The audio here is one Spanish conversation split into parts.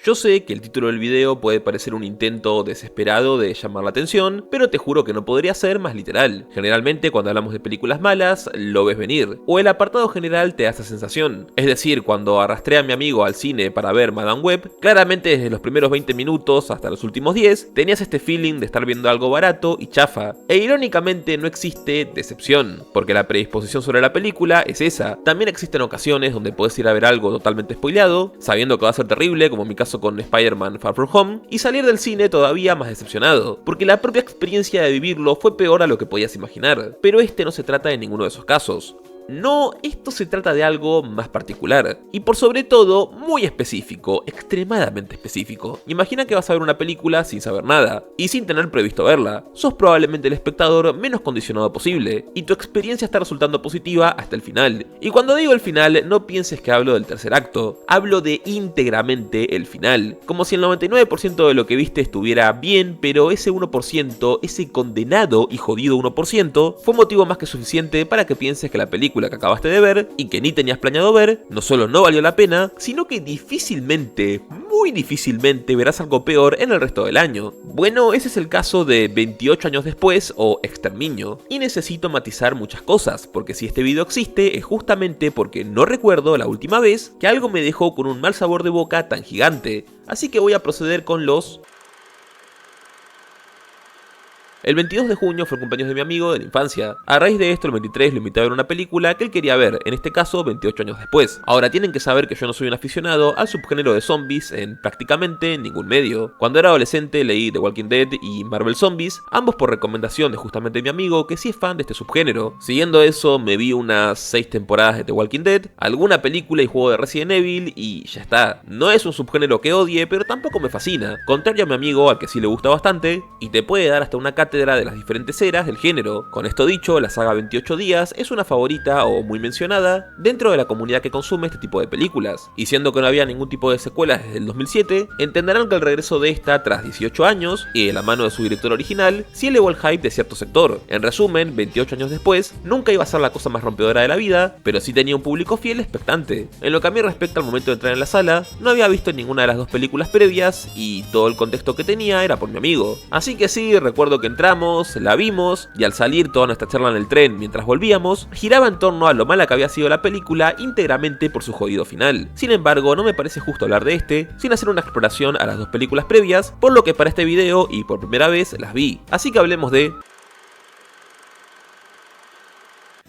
Yo sé que el título del video puede parecer un intento desesperado de llamar la atención, pero te juro que no podría ser más literal. Generalmente cuando hablamos de películas malas, lo ves venir, o el apartado general te da esa sensación. Es decir, cuando arrastré a mi amigo al cine para ver Madame Web, claramente desde los primeros 20 minutos hasta los últimos 10, tenías este feeling de estar viendo algo barato y chafa. E irónicamente no existe decepción, porque la predisposición sobre la película es esa. También existen ocasiones donde puedes ir a ver algo totalmente spoileado, sabiendo que va a ser terrible, como en mi caso con Spider-Man Far From Home, y salir del cine todavía más decepcionado, porque la propia experiencia de vivirlo fue peor a lo que podías imaginar. Pero este no se trata de ninguno de esos casos. No, esto se trata de algo más particular, y por sobre todo, muy específico, extremadamente específico. Imagina que vas a ver una película sin saber nada, y sin tener previsto verla. Sos probablemente el espectador menos condicionado posible, y tu experiencia está resultando positiva hasta el final. Y cuando digo el final, no pienses que hablo del tercer acto, hablo de íntegramente el final. Como si el 99% de lo que viste estuviera bien, pero ese 1%, ese condenado y jodido 1%, fue motivo más que suficiente para que pienses que la película que acabaste de ver y que ni tenías planeado ver, no solo no valió la pena, sino que difícilmente, muy difícilmente verás algo peor en el resto del año. Bueno, ese es el caso de 28 años después o Exterminio, y necesito matizar muchas cosas, porque si este video existe es justamente porque no recuerdo la última vez que algo me dejó con un mal sabor de boca tan gigante, así que voy a proceder con los... El 22 de junio fue el cumpleaños de mi amigo de la infancia. A raíz de esto, el 23 lo invité a ver una película que él quería ver, en este caso 28 años después. Ahora tienen que saber que yo no soy un aficionado al subgénero de zombies en prácticamente ningún medio. Cuando era adolescente leí The Walking Dead y Marvel Zombies, ambos por recomendación de justamente mi amigo que sí es fan de este subgénero. Siguiendo eso, me vi unas 6 temporadas de The Walking Dead, alguna película y juego de Resident Evil y ya está. No es un subgénero que odie, pero tampoco me fascina, contrario a mi amigo al que sí le gusta bastante, y te puede dar hasta una cátedra de las diferentes eras del género. Con esto dicho, la saga 28 días es una favorita o muy mencionada dentro de la comunidad que consume este tipo de películas, y siendo que no había ningún tipo de secuelas desde el 2007, entenderán que el regreso de esta tras 18 años y de la mano de su director original sí elevó el hype de cierto sector. En resumen, 28 años después, nunca iba a ser la cosa más rompedora de la vida, pero sí tenía un público fiel expectante. En lo que a mí respecta al momento de entrar en la sala, no había visto ninguna de las dos películas previas y todo el contexto que tenía era por mi amigo. Así que sí, recuerdo que entramos, la vimos, y al salir toda nuestra charla en el tren mientras volvíamos, giraba en torno a lo mala que había sido la película íntegramente por su jodido final. Sin embargo, no me parece justo hablar de este, sin hacer una exploración a las dos películas previas, por lo que para este video, y por primera vez, las vi. Así que hablemos de...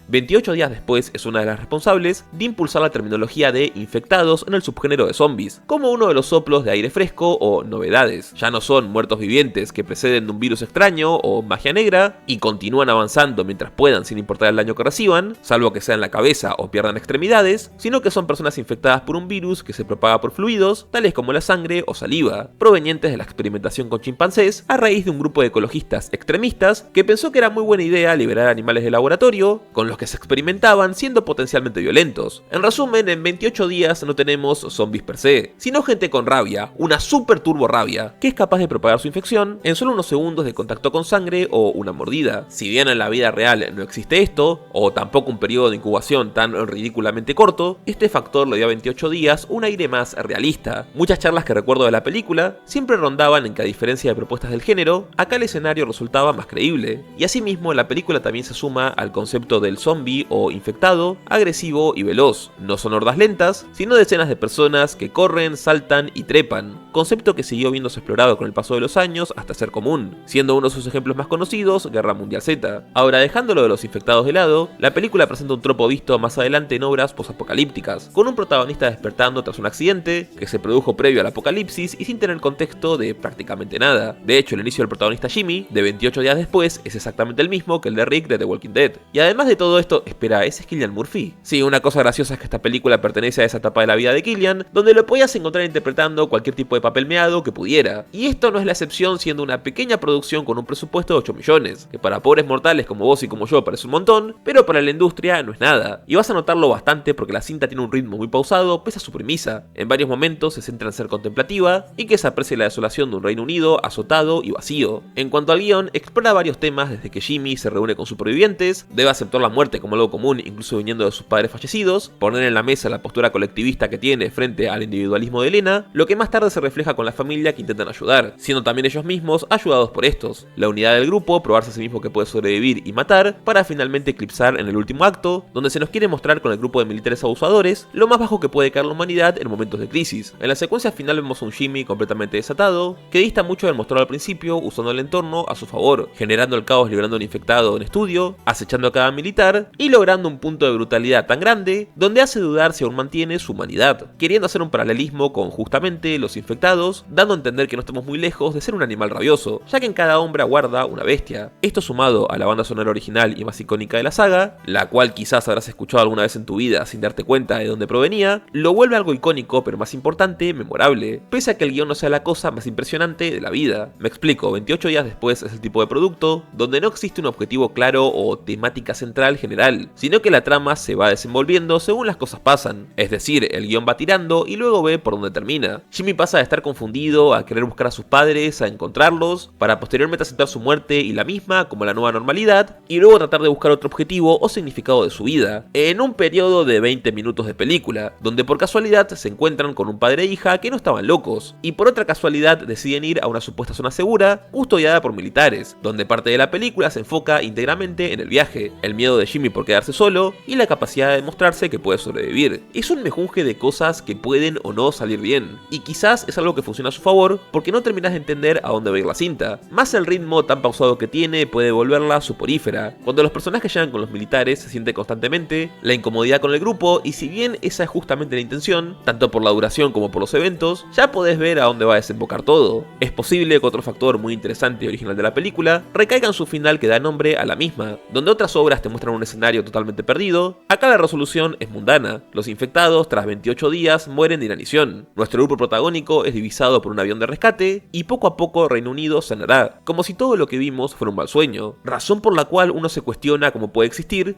28 días después es una de las responsables de impulsar la terminología de infectados en el subgénero de zombies, como uno de los soplos de aire fresco o novedades. Ya no son muertos vivientes que preceden de un virus extraño o magia negra y continúan avanzando mientras puedan sin importar el daño que reciban, salvo que sea en la cabeza o pierdan extremidades, sino que son personas infectadas por un virus que se propaga por fluidos, tales como la sangre o saliva, provenientes de la experimentación con chimpancés a raíz de un grupo de ecologistas extremistas que pensó que era muy buena idea liberar animales de laboratorio, con los que se experimentaban siendo potencialmente violentos. En resumen, en 28 días no tenemos zombies per se, sino gente con rabia, una super turbo rabia, que es capaz de propagar su infección en solo unos segundos de contacto con sangre o una mordida. Si bien en la vida real no existe esto, o tampoco un periodo de incubación tan ridículamente corto, este factor le dio a 28 días un aire más realista. Muchas charlas que recuerdo de la película siempre rondaban en que, a diferencia de propuestas del género, acá el escenario resultaba más creíble, y asimismo la película también se suma al concepto del zombie o infectado, agresivo y veloz. No son hordas lentas, sino decenas de personas que corren, saltan y trepan, concepto que siguió viéndose explorado con el paso de los años hasta ser común, siendo uno de sus ejemplos más conocidos Guerra Mundial Z. Ahora, dejándolo de los infectados de lado, la película presenta un tropo visto más adelante en obras posapocalípticas, con un protagonista despertando tras un accidente que se produjo previo al apocalipsis y sin tener contexto de prácticamente nada. De hecho, el inicio del protagonista Jimmy, de 28 días después, es exactamente el mismo que el de Rick de The Walking Dead. Y además de todo esto, espera, ¿ese es Cillian Murphy? Sí, una cosa graciosa es que esta película pertenece a esa etapa de la vida de Cillian, donde lo podías encontrar interpretando cualquier tipo de papel meado que pudiera. Y esto no es la excepción, siendo una pequeña producción con un presupuesto de 8 millones, que para pobres mortales como vos y como yo parece un montón, pero para la industria no es nada. Y vas a notarlo bastante porque la cinta tiene un ritmo muy pausado pese a su premisa. En varios momentos se centra en ser contemplativa y que se aprecie la desolación de un Reino Unido azotado y vacío. En cuanto al guión, explora varios temas desde que Jimmy se reúne con supervivientes, debe aceptar la muerte muerte como algo común, incluso viniendo de sus padres fallecidos, poner en la mesa la postura colectivista que tiene frente al individualismo de Elena, lo que más tarde se refleja con la familia que intentan ayudar, siendo también ellos mismos ayudados por estos, la unidad del grupo, probarse a sí mismo que puede sobrevivir y matar, para finalmente eclipsar en el último acto, donde se nos quiere mostrar con el grupo de militares abusadores lo más bajo que puede caer la humanidad en momentos de crisis. En la secuencia final vemos a un Jimmy completamente desatado, que dista mucho del mostrado al principio, usando el entorno a su favor, generando el caos librando a un infectado en estudio, acechando a cada militar y logrando un punto de brutalidad tan grande donde hace dudar si aún mantiene su humanidad, queriendo hacer un paralelismo con justamente los infectados, dando a entender que no estamos muy lejos de ser un animal rabioso, ya que en cada hombre aguarda una bestia. Esto sumado a la banda sonora original y más icónica de la saga, la cual quizás habrás escuchado alguna vez en tu vida sin darte cuenta de dónde provenía, lo vuelve algo icónico, pero más importante, memorable, pese a que el guión no sea la cosa más impresionante de la vida. Me explico, 28 días después es el tipo de producto donde no existe un objetivo claro o temática central general, sino que la trama se va desenvolviendo según las cosas pasan, es decir, el guión va tirando y luego ve por dónde termina. Jimmy pasa de estar confundido a querer buscar a sus padres, a encontrarlos, para posteriormente aceptar su muerte y la misma como la nueva normalidad, y luego tratar de buscar otro objetivo o significado de su vida, en un periodo de 20 minutos de película, donde por casualidad se encuentran con un padre e hija que no estaban locos, y por otra casualidad deciden ir a una supuesta zona segura, custodiada por militares, donde parte de la película se enfoca íntegramente en el viaje, el miedo de Jimmy por quedarse solo, y la capacidad de demostrarse que puede sobrevivir. Es un mejunje de cosas que pueden o no salir bien, y quizás es algo que funciona a su favor, porque no terminas de entender a dónde va a ir la cinta. Más el ritmo tan pausado que tiene puede volverla soporífera. Cuando los personajes llegan con los militares se siente constantemente la incomodidad con el grupo, y si bien esa es justamente la intención, tanto por la duración como por los eventos, ya podés ver a dónde va a desembocar todo. Es posible que otro factor muy interesante y original de la película recaiga en su final que da nombre a la misma. Donde otras obras te muestran un escenario totalmente perdido, acá la resolución es mundana. Los infectados, tras 28 días, mueren de inanición. Nuestro grupo protagónico es divisado por un avión de rescate, y poco a poco Reino Unido sanará, como si todo lo que vimos fuera un mal sueño, razón por la cual uno se cuestiona cómo puede existir.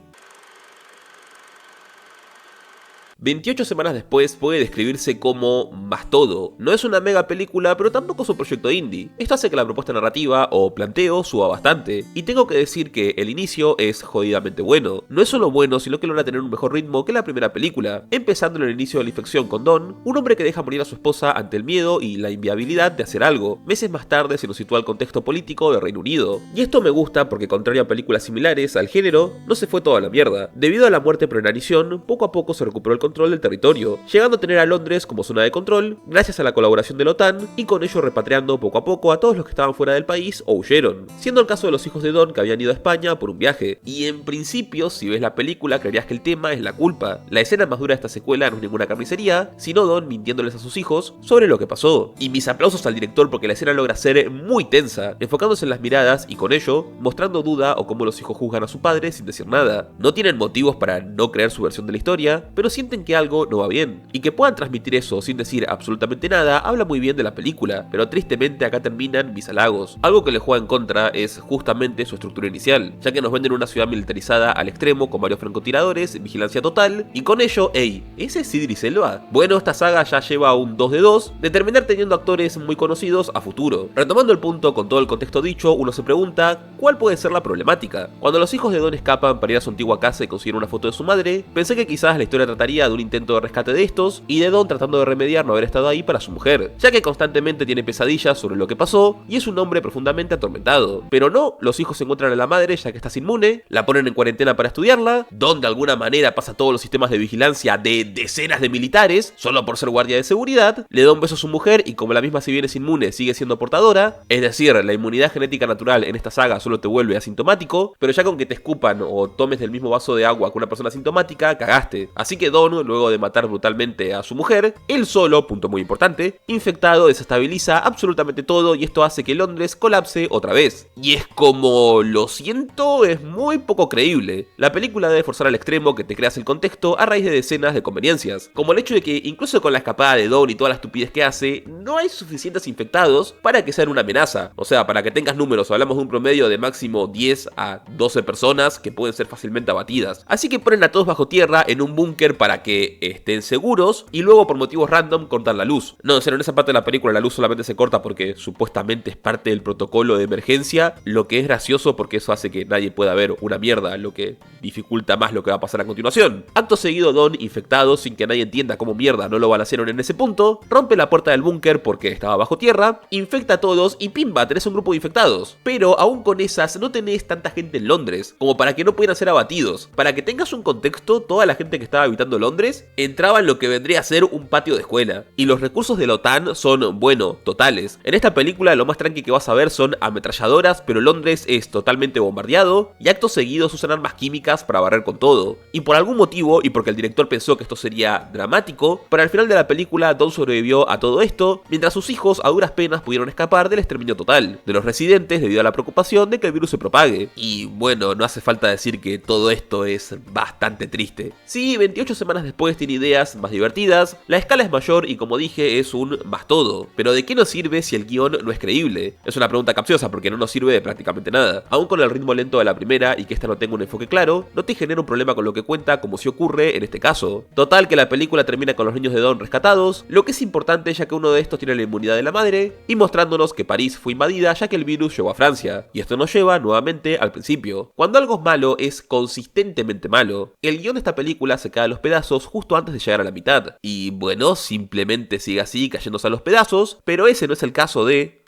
28 semanas después puede describirse como más todo. No es una mega película, pero tampoco es un proyecto indie. Esto hace que la propuesta narrativa o planteo suba bastante. Y tengo que decir que el inicio es jodidamente bueno. No es solo bueno, sino que logra tener un mejor ritmo que la primera película. Empezando en el inicio de la infección con Don, un hombre que deja morir a su esposa ante el miedo y la inviabilidad de hacer algo. Meses más tarde se nos sitúa el contexto político de Reino Unido. Y esto me gusta porque, contrario a películas similares al género, no se fue toda la mierda. Debido a la muerte por inanición, poco a poco se recuperó el control del territorio, llegando a tener a Londres como zona de control gracias a la colaboración de la OTAN, y con ello repatriando poco a poco a todos los que estaban fuera del país o huyeron, siendo el caso de los hijos de Don que habían ido a España por un viaje. Y en principio, si ves la película, creerías que el tema es la culpa. La escena más dura de esta secuela no es ninguna carnicería, sino Don mintiéndoles a sus hijos sobre lo que pasó. Y mis aplausos al director porque la escena logra ser muy tensa, enfocándose en las miradas y con ello mostrando duda o cómo los hijos juzgan a su padre sin decir nada. No tienen motivos para no creer su versión de la historia, pero sienten que algo no va bien, y que puedan transmitir eso sin decir absolutamente nada habla muy bien de la película, pero tristemente acá terminan mis halagos. Algo que le juega en contra es justamente su estructura inicial, ya que nos venden una ciudad militarizada al extremo con varios francotiradores, vigilancia total, y con ello, ey, ¿ese es Idris Elba? Bueno, esta saga ya lleva un 2 de 2 de terminar teniendo actores muy conocidos a futuro. Retomando el punto con todo el contexto dicho, uno se pregunta ¿cuál puede ser la problemática? Cuando los hijos de Don escapan para ir a su antigua casa y conseguir una foto de su madre, pensé que quizás la historia trataría de un intento de rescate de estos y de Don tratando de remediar no haber estado ahí para su mujer, ya que constantemente tiene pesadillas sobre lo que pasó y es un hombre profundamente atormentado. Pero no, los hijos se encuentran a la madre ya que está inmune, la ponen en cuarentena para estudiarla, Don de alguna manera pasa todos los sistemas de vigilancia de decenas de militares solo por ser guardia de seguridad, le da un beso a su mujer y como la misma si bien es inmune sigue siendo portadora, es decir, la inmunidad genética natural en esta saga solo te vuelve asintomático, pero ya con que te escupan o tomes del mismo vaso de agua que una persona asintomática, cagaste. Así que Don, luego de matar brutalmente a su mujer, él solo, punto muy importante, infectado, desestabiliza absolutamente todo y esto hace que Londres colapse otra vez. Y es como, lo siento, es muy poco creíble. La película debe forzar al extremo que te creas el contexto a raíz de decenas de conveniencias, como el hecho de que incluso con la escapada de Don y toda la estupidez que hace, no hay suficientes infectados para que sean una amenaza. O sea, para que tengas números, hablamos de un promedio de máximo 10 a 12 personas que pueden ser fácilmente abatidas. Así que ponen a todos bajo tierra en un búnker para que estén seguros y luego por motivos random cortan la luz. No, en serio, en esa parte de la película la luz solamente se corta porque supuestamente es parte del protocolo de emergencia, lo que es gracioso porque eso hace que nadie pueda ver una mierda, lo que dificulta más lo que va a pasar a continuación. Acto seguido, Don, infectado sin que nadie entienda cómo mierda no lo balancearon en ese punto, rompe la puerta del búnker porque estaba bajo tierra, infecta a todos y pimba, tenés un grupo de infectados. Pero aún con esas no tenés tanta gente en Londres como para que no pudieran ser abatidos. Para que tengas un contexto, toda la gente que estaba habitando Londres entraba en lo que vendría a ser un patio de escuela. Y los recursos de la OTAN son, bueno, totales. En esta película lo más tranqui que vas a ver son ametralladoras, pero Londres es totalmente bombardeado y actos seguidos usan armas químicas para barrer con todo. Y por algún motivo, y porque el director pensó que esto sería dramático, para el final de la película Don sobrevivió a todo esto, mientras sus hijos a duras penas pudieron escapar del exterminio total de los residentes debido a la preocupación de que el virus se propague. Y bueno, no hace falta decir que todo esto es bastante triste. Sí, 28 semanas después tiene ideas más divertidas, la escala es mayor y como dije es un más todo. Pero ¿de qué nos sirve si el guión no es creíble? Es una pregunta capciosa porque no nos sirve de prácticamente nada. Aún con el ritmo lento de la primera y que esta no tenga un enfoque claro, no te genera un problema con lo que cuenta como si ocurre en este caso. Total que la película termina con los niños de Don rescatados, lo que es importante ya que uno de estos tiene la inmunidad de la madre, y mostrándonos que París fue invadida ya que el virus llegó a Francia. Y esto nos lleva nuevamente al principio. Cuando algo es malo es consistentemente malo. El guión de esta película se cae a los pedazos justo antes de llegar a la mitad. Y bueno, simplemente sigue así cayéndose a los pedazos, pero ese no es el caso de...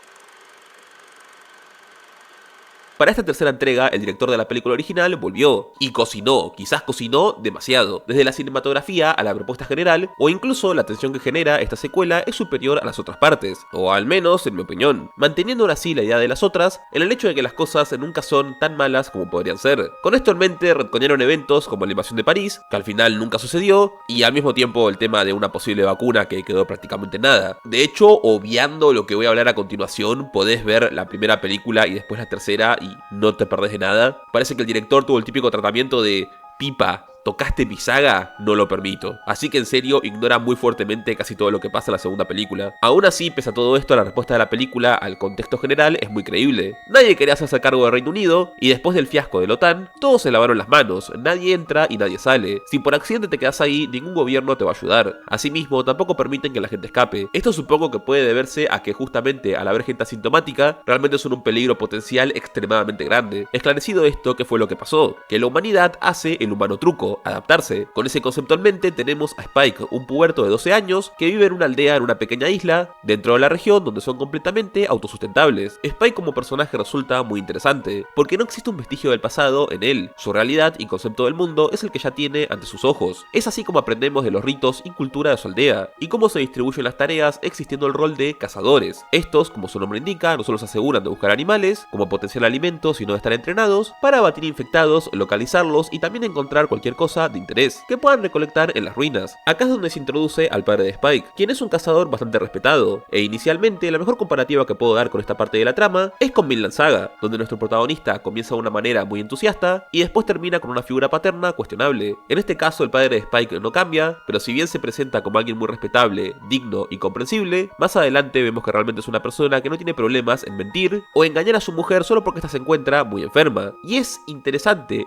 Para esta tercera entrega, el director de la película original volvió y cocinó, quizás cocinó demasiado. Desde la cinematografía a la propuesta general, o incluso la tensión que genera esta secuela es superior a las otras partes, o al menos en mi opinión, manteniendo ahora sí la idea de las otras, en el hecho de que las cosas nunca son tan malas como podrían ser. Con esto en mente, retconearon eventos como la invasión de París, que al final nunca sucedió, y al mismo tiempo el tema de una posible vacuna que quedó prácticamente nada. De hecho, obviando lo que voy a hablar a continuación, podés ver la primera película y después la tercera y no te perdés de nada. Parece que el director tuvo el típico tratamiento de pipa. ¿Tocaste mi saga? No lo permito. Así que en serio, ignora muy fuertemente casi todo lo que pasa en la segunda película. Aún así, pese a todo esto, la respuesta de la película al contexto general es muy creíble. Nadie quería hacerse cargo del Reino Unido, y después del fiasco de la OTAN, todos se lavaron las manos, nadie entra y nadie sale. Si por accidente te quedas ahí, ningún gobierno te va a ayudar. Asimismo, tampoco permiten que la gente escape. Esto supongo que puede deberse a que justamente al haber gente asintomática, realmente son un peligro potencial extremadamente grande. Esclarecido esto, ¿qué fue lo que pasó? Que la humanidad hace el humano truco, adaptarse. Con ese concepto en mente tenemos a Spike, un puberto de 12 años que vive en una aldea en una pequeña isla dentro de la región donde son completamente autosustentables. Spike como personaje resulta muy interesante porque no existe un vestigio del pasado en él. Su realidad y concepto del mundo es el que ya tiene ante sus ojos. Es así como aprendemos de los ritos y cultura de su aldea y cómo se distribuyen las tareas existiendo el rol de cazadores. Estos, como su nombre indica, no solo se aseguran de buscar animales como potencial alimento, sino de estar entrenados para abatir infectados, localizarlos y también encontrar cualquier cosa de interés que puedan recolectar en las ruinas. Acá es donde se introduce al padre de Spike, quien es un cazador bastante respetado, e inicialmente la mejor comparativa que puedo dar con esta parte de la trama es con Vinland Saga, donde nuestro protagonista comienza de una manera muy entusiasta y después termina con una figura paterna cuestionable. En este caso el padre de Spike no cambia, pero si bien se presenta como alguien muy respetable, digno y comprensible, más adelante vemos que realmente es una persona que no tiene problemas en mentir o engañar a su mujer solo porque ésta se encuentra muy enferma. Y es interesante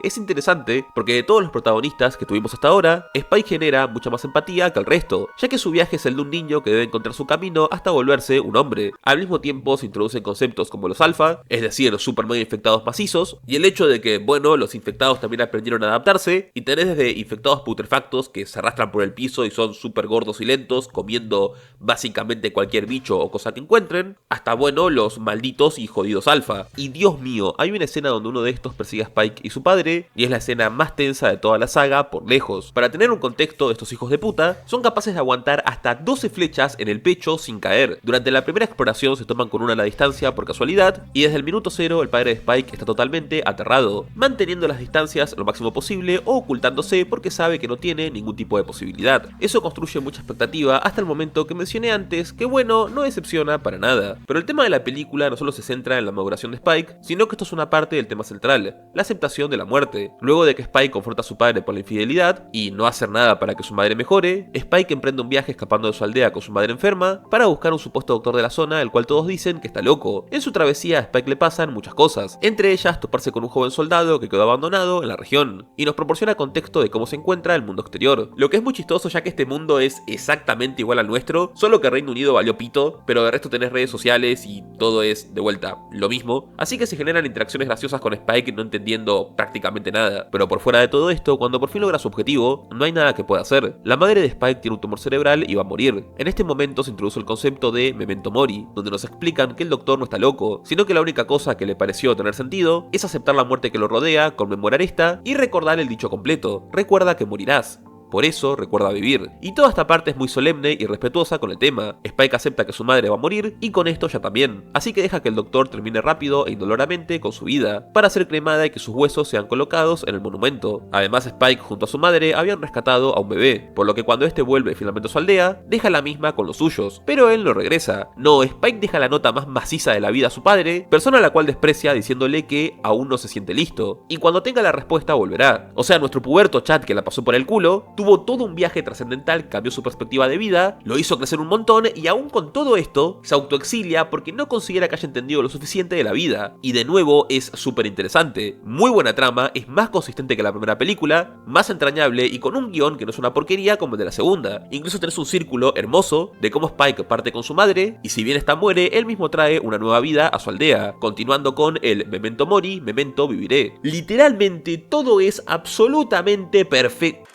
porque de todos los protagonistas que tuvimos hasta ahora, Spike genera mucha más empatía que el resto, ya que su viaje es el de un niño que debe encontrar su camino hasta volverse un hombre. Al mismo tiempo se introducen conceptos como los alfa, es decir, super mega infectados macizos, y el hecho de que, bueno, los infectados también aprendieron a adaptarse, y tenés desde infectados putrefactos que se arrastran por el piso y son súper gordos y lentos, comiendo básicamente cualquier bicho o cosa que encuentren, hasta, bueno, los malditos y jodidos alfa. Y Dios mío, hay una escena donde uno de estos persigue a Spike y su padre, y es la escena más tensa de toda la saga por lejos. Para tener un contexto, estos hijos de puta son capaces de aguantar hasta 12 flechas en el pecho sin caer. Durante la primera exploración se toman con una a la distancia por casualidad y desde el minuto 0 el padre de Spike está totalmente aterrado, manteniendo las distancias lo máximo posible o ocultándose porque sabe que no tiene ningún tipo de posibilidad. Eso construye mucha expectativa hasta el momento que mencioné antes que, bueno, no decepciona para nada. Pero el tema de la película no solo se centra en la maduración de Spike, sino que esto es una parte del tema central, la aceptación de la muerte. Luego de que Spike confronta a su padre por la infidelidad y no hacer nada para que su madre mejore, Spike emprende un viaje escapando de su aldea con su madre enferma para buscar un supuesto doctor de la zona, el cual todos dicen que está loco. En su travesía a Spike le pasan muchas cosas, entre ellas toparse con un joven soldado que quedó abandonado en la región, y nos proporciona contexto de cómo se encuentra el mundo exterior, lo que es muy chistoso ya que este mundo es exactamente igual al nuestro, solo que Reino Unido valió pito, pero de resto tenés redes sociales y todo es de vuelta lo mismo, así que se generan interacciones graciosas con Spike no entendiendo prácticamente nada. Pero por fuera de todo esto, cuando por fin logra su objetivo, no hay nada que pueda hacer. La madre de Spike tiene un tumor cerebral y va a morir. En este momento se introduce el concepto de Memento Mori, donde nos explican que el doctor no está loco, sino que la única cosa que le pareció tener sentido es aceptar la muerte que lo rodea, conmemorar esta y recordar el dicho completo: recuerda que morirás. Por eso recuerda vivir. Y toda esta parte es muy solemne y respetuosa con el tema. Spike acepta que su madre va a morir y con esto ya también. Así que deja que el doctor termine rápido e indoloramente con su vida, para ser cremada y que sus huesos sean colocados en el monumento. Además, Spike junto a su madre habían rescatado a un bebé, por lo que cuando este vuelve finalmente a su aldea, deja la misma con los suyos. Pero él no regresa. No, Spike deja la nota más maciza de la vida a su padre, persona a la cual desprecia diciéndole que aún no se siente listo. Y cuando tenga la respuesta volverá. O sea, nuestro puberto Chad que la pasó por el culo, tuvo todo un viaje trascendental, cambió su perspectiva de vida, lo hizo crecer un montón y aún con todo esto se autoexilia porque no considera que haya entendido lo suficiente de la vida. Y de nuevo es súper interesante, muy buena trama, es más consistente que la primera película, más entrañable y con un guión que no es una porquería como el de la segunda. Incluso tenés un círculo hermoso de cómo Spike parte con su madre y si bien esta muere, él mismo trae una nueva vida a su aldea, continuando con el Memento Mori, Memento Viviré. Literalmente todo es absolutamente perfecto.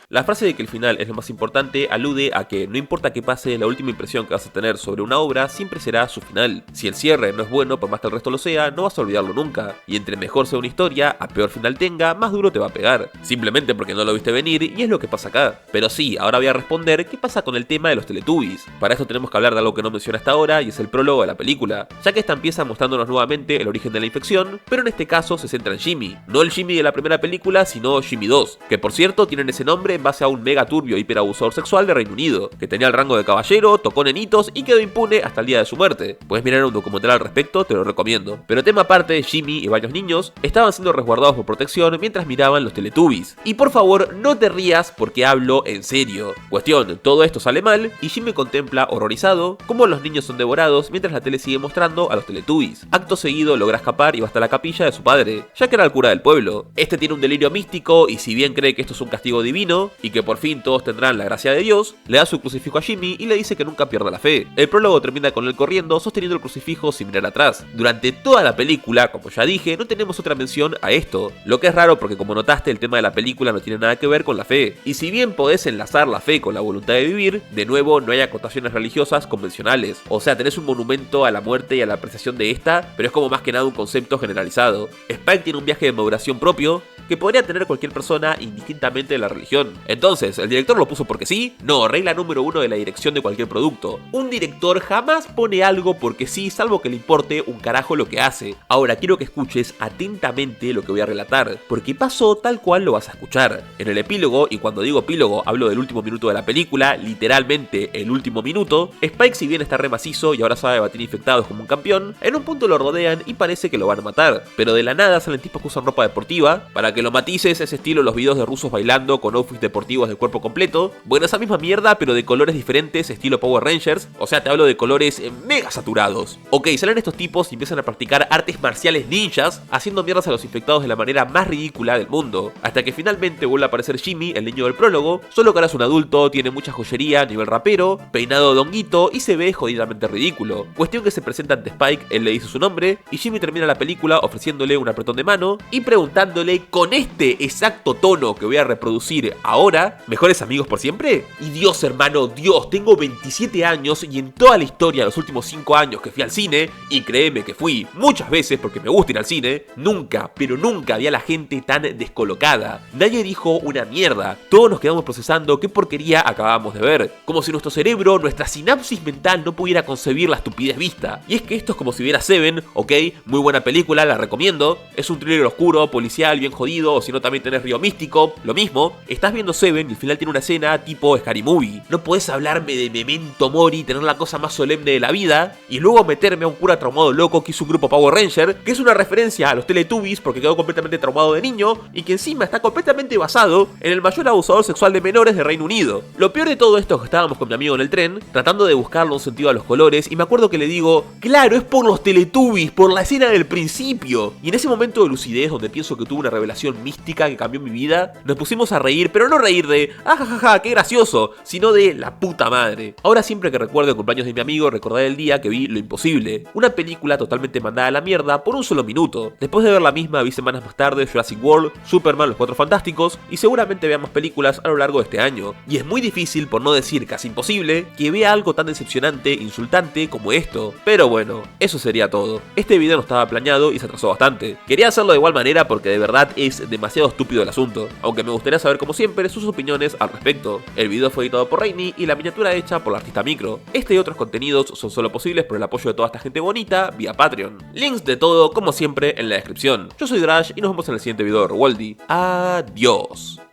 La frase de que el final es lo más importante alude a que no importa qué pase, la última impresión que vas a tener sobre una obra siempre será su final. Si el cierre no es bueno, por más que el resto lo sea, no vas a olvidarlo nunca. Y entre mejor sea una historia, a peor final tenga, más duro te va a pegar. Simplemente porque no lo viste venir y es lo que pasa acá. Pero sí, ahora voy a responder qué pasa con el tema de los Teletubbies. Para esto tenemos que hablar de algo que no mencioné hasta ahora y es el prólogo de la película, ya que esta empieza mostrándonos nuevamente el origen de la infección, pero en este caso se centra en Jimmy. No el Jimmy de la primera película, sino Jimmy 2, que por cierto tienen ese nombre en base a un mega turbio hiperabusador sexual de Reino Unido, que tenía el rango de caballero, tocó nenitos y quedó impune hasta el día de su muerte. Puedes mirar un documental al respecto, te lo recomiendo. Pero tema aparte, Jimmy y varios niños estaban siendo resguardados por protección mientras miraban los Teletubbies. Y por favor, no te rías porque hablo en serio. Cuestión, todo esto sale mal y Jimmy contempla horrorizado cómo los niños son devorados mientras la tele sigue mostrando a los Teletubbies. Acto seguido logra escapar y va hasta la capilla de su padre, ya que era el cura del pueblo. Este tiene un delirio místico y si bien cree que esto es un castigo divino y que por fin todos tendrán la gracia de Dios, le da su crucifijo a Jimmy y le dice que nunca pierda la fe. El prólogo termina con él corriendo sosteniendo el crucifijo sin mirar atrás. Durante toda la película, como ya dije, no tenemos otra mención a esto, lo que es raro porque como notaste el tema de la película no tiene nada que ver con la fe. Y si bien podés enlazar la fe con la voluntad de vivir, de nuevo no hay acotaciones religiosas convencionales. O sea, tenés un monumento a la muerte y a la apreciación de esta, pero es como más que nada un concepto generalizado. Spike tiene un viaje de maduración propio que podría tener cualquier persona indistintamente de la religión. Entonces, ¿el director lo puso porque sí? No, regla número 1 de la dirección de cualquier producto. Un director jamás pone algo porque sí, salvo que le importe un carajo lo que hace. Ahora, quiero que escuches atentamente lo que voy a relatar, porque pasó tal cual lo vas a escuchar. En el epílogo, y cuando digo epílogo hablo del último minuto de la película, literalmente el último minuto, Spike si bien está re macizo y ahora sabe batir infectados como un campeón, en un punto lo rodean y parece que lo van a matar, pero de la nada salen tipos que usan ropa deportiva. Para que lo matices, ese estilo los videos de rusos bailando con outfits deportivos de cuerpo completo. Bueno, esa misma mierda pero de colores diferentes estilo Power Rangers, o sea te hablo de colores mega saturados. Ok, salen estos tipos y empiezan a practicar artes marciales ninjas, haciendo mierdas a los infectados de la manera más ridícula del mundo, hasta que finalmente vuelve a aparecer Jimmy, el niño del prólogo, solo que ahora es un adulto, tiene mucha joyería a nivel rapero, peinado de honguito y se ve jodidamente ridículo. Cuestión que se presenta ante Spike, él le dice su nombre y Jimmy termina la película ofreciéndole un apretón de mano y preguntándole con este exacto tono que voy a reproducir ahora, ¿mejores amigos por siempre? Y Dios hermano, Dios, tengo 27 años y en toda la historia de los últimos 5 años que fui al cine, y créeme que fui muchas veces porque me gusta ir al cine, nunca, pero nunca vi a la gente tan descolocada. Nadie dijo una mierda, todos nos quedamos procesando qué porquería acabamos de ver, como si nuestro cerebro, nuestra sinapsis mental no pudiera concebir la estupidez vista. Y es que esto es como si viera Seven, ok, muy buena película, la recomiendo, es un thriller oscuro, policial, bien jodido, colorido, o si no también tenés Río Místico, lo mismo. Estás viendo Seven y al final tiene una escena tipo Scary Movie. No podés hablarme de Memento Mori, tener la cosa más solemne de la vida, y luego meterme a un cura traumado loco que hizo un grupo Power Ranger, que es una referencia a los Teletubbies porque quedó completamente traumado de niño, y que encima está completamente basado en el mayor abusador sexual de menores de Reino Unido. Lo peor de todo esto es que estábamos con mi amigo en el tren, tratando de buscarle un sentido a los colores, y me acuerdo que le digo, claro, es por los Teletubbies, por la escena del principio. Y en ese momento de lucidez, donde pienso que tuve una revelación mística que cambió mi vida, nos pusimos a reír, pero no reír de, jajaja, qué gracioso, sino de la puta madre. Ahora siempre que recuerdo el cumpleaños de mi amigo, recordaré el día que vi Lo Imposible, una película totalmente mandada a la mierda por un solo minuto. Después de ver la misma, vi semanas más tarde Jurassic World, Superman, Los Cuatro Fantásticos, y seguramente vea más películas a lo largo de este año. Y es muy difícil, por no decir casi imposible, que vea algo tan decepcionante, insultante como esto. Pero bueno, eso sería todo. Este video no estaba planeado y se atrasó bastante. Quería hacerlo de igual manera porque de verdad es demasiado estúpido el asunto, aunque me gustaría saber como siempre sus opiniones al respecto. El video fue editado por Reini y la miniatura hecha por la artista Micro. Este y otros contenidos son solo posibles por el apoyo de toda esta gente bonita vía Patreon. Links de todo, como siempre, en la descripción. Yo soy Drash y nos vemos en el siguiente video de Rewaldi. Adiós.